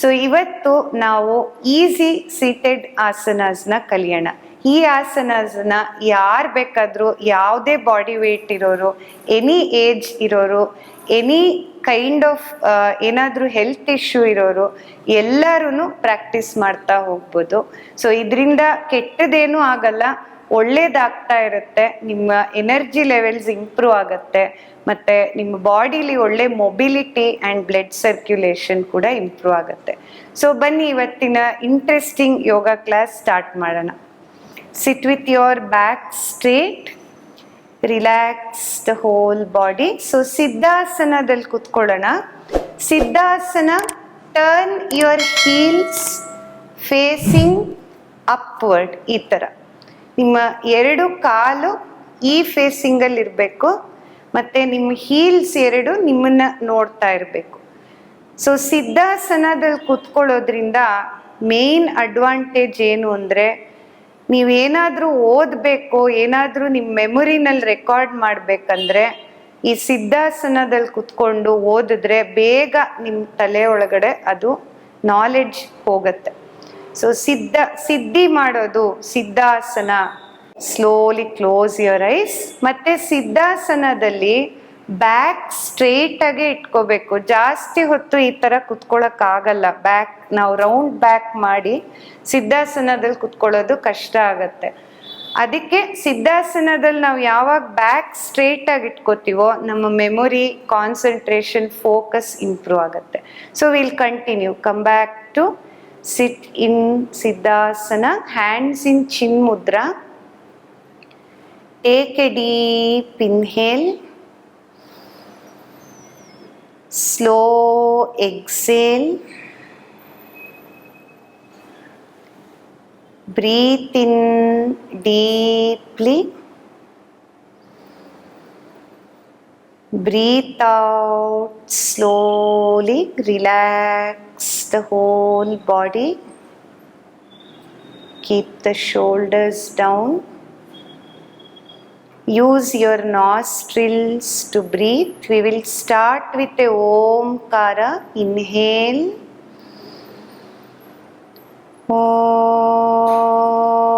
So ಇವತ್ತು ನಾವು easy seated ಆಸನಾಸ್ನ ಕಲಿಯೋಣ. ಈ ಆಸನಾಸ್ನ ಯಾರು ಬೇಕಾದರೂ, ಯಾವುದೇ ಬಾಡಿ ವೇಟ್ ಇರೋರು, ಎನಿ ಏಜ್ ಇರೋರು, ಎನಿ ಕೈಂಡ್ ಆಫ್ ಏನಾದರೂ ಹೆಲ್ತ್ ಇಶ್ಯೂ ಇರೋರು ಎಲ್ಲರೂ ಪ್ರಾಕ್ಟೀಸ್ ಮಾಡ್ತಾ ಹೋಗ್ಬೋದು. ಸೊ ಇದರಿಂದ ಕೆಟ್ಟದೇನೂ ಆಗಲ್ಲ, ಒಳ್ಳೇದಾಗ್ತಾ ಇರುತ್ತೆ. ನಿಮ್ಮ ಎನರ್ಜಿ ಲೆವೆಲ್ಸ್ ಇಂಪ್ರೂವ್ ಆಗುತ್ತೆ, ಮತ್ತು ನಿಮ್ಮ ಬಾಡಿಲಿ ಒಳ್ಳೆ ಮೊಬಿಲಿಟಿ ಆ್ಯಂಡ್ ಬ್ಲಡ್ ಸರ್ಕ್ಯುಲೇಷನ್ ಕೂಡ ಇಂಪ್ರೂವ್ ಆಗುತ್ತೆ. ಸೊ ಬನ್ನಿ ಇವತ್ತಿನ ಇಂಟ್ರೆಸ್ಟಿಂಗ್ ಯೋಗ ಕ್ಲಾಸ್ ಸ್ಟಾರ್ಟ್ ಮಾಡೋಣ. Sit with your back straight, relax the whole body. So ಸಿದ್ಧಾಸನದಲ್ಲಿ ಕೂತ್ಕೊಳ್ಳೋಣ. Siddhasana, turn your heels facing upward. ಈ ಥರ ನಿಮ್ಮ ಎರಡು ಕಾಲು ಈ ಫೇಸಿಂಗಲ್ಲಿ ಇರಬೇಕು, ಮತ್ತು ನಿಮ್ಮ ಹೀಲ್ಸ್ ಎರಡು ನಿಮ್ಮನ್ನು ನೋಡ್ತಾ ಇರಬೇಕು. ಸೊ ಸಿದ್ಧಾಸನದಲ್ಲಿ ಕೂತ್ಕೊಳ್ಳೋದ್ರಿಂದ ಮೇನ್ ಅಡ್ವಾಂಟೇಜ್ ಏನು ಅಂದರೆ, ನೀವೇನಾದರೂ ಓದಬೇಕು, ಏನಾದರೂ ನಿಮ್ಮ ಮೆಮೊರಿನಲ್ಲಿ ರೆಕಾರ್ಡ್ ಮಾಡಬೇಕಂದ್ರೆ ಈ ಸಿದ್ಧಾಸನದಲ್ಲಿ ಕೂತ್ಕೊಂಡು ಓದಿದ್ರೆ ಬೇಗ ನಿಮ್ಮ ತಲೆ ಒಳಗಡೆ ಅದು ನಾಲೆಡ್ಜ್ ಹೋಗುತ್ತೆ. ಸೊ ಸಿದ್ಧಿ ಮಾಡೋದು Siddhasana. Slowly close your eyes. ಮತ್ತು ಸಿದ್ಧಾಸನದಲ್ಲಿ ಬ್ಯಾಕ್ ಸ್ಟ್ರೇಟಾಗೆ ಇಟ್ಕೋಬೇಕು. ಜಾಸ್ತಿ ಹೊತ್ತು ಈ ಥರ ಕುತ್ಕೊಳ್ಳೋಕ್ಕಾಗಲ್ಲ. ಬ್ಯಾಕ್ ನಾವು ರೌಂಡ್ ಬ್ಯಾಕ್ ಮಾಡಿ ಸಿದ್ಧಾಸನದಲ್ಲಿ ಕುತ್ಕೊಳ್ಳೋದು ಕಷ್ಟ ಆಗತ್ತೆ. ಅದಕ್ಕೆ ಸಿದ್ಧಾಸನದಲ್ಲಿ ನಾವು ಯಾವಾಗ ಬ್ಯಾಕ್ ಸ್ಟ್ರೇಟಾಗಿ ಇಟ್ಕೋತೀವೋ ನಮ್ಮ ಮೆಮೊರಿ, ಕಾನ್ಸಂಟ್ರೇಷನ್, ಫೋಕಸ್ ಇಂಪ್ರೂವ್ ಆಗುತ್ತೆ. So will continue. Come back to sit in Siddhasana. Hands in chin mudra. Take a deep inhale, slow exhale. Breathe in deeply, breathe out slowly. Relax the whole body. Keep the shoulders down. Use your nostrils to breathe. We will start with a Omkara. Inhale. Om.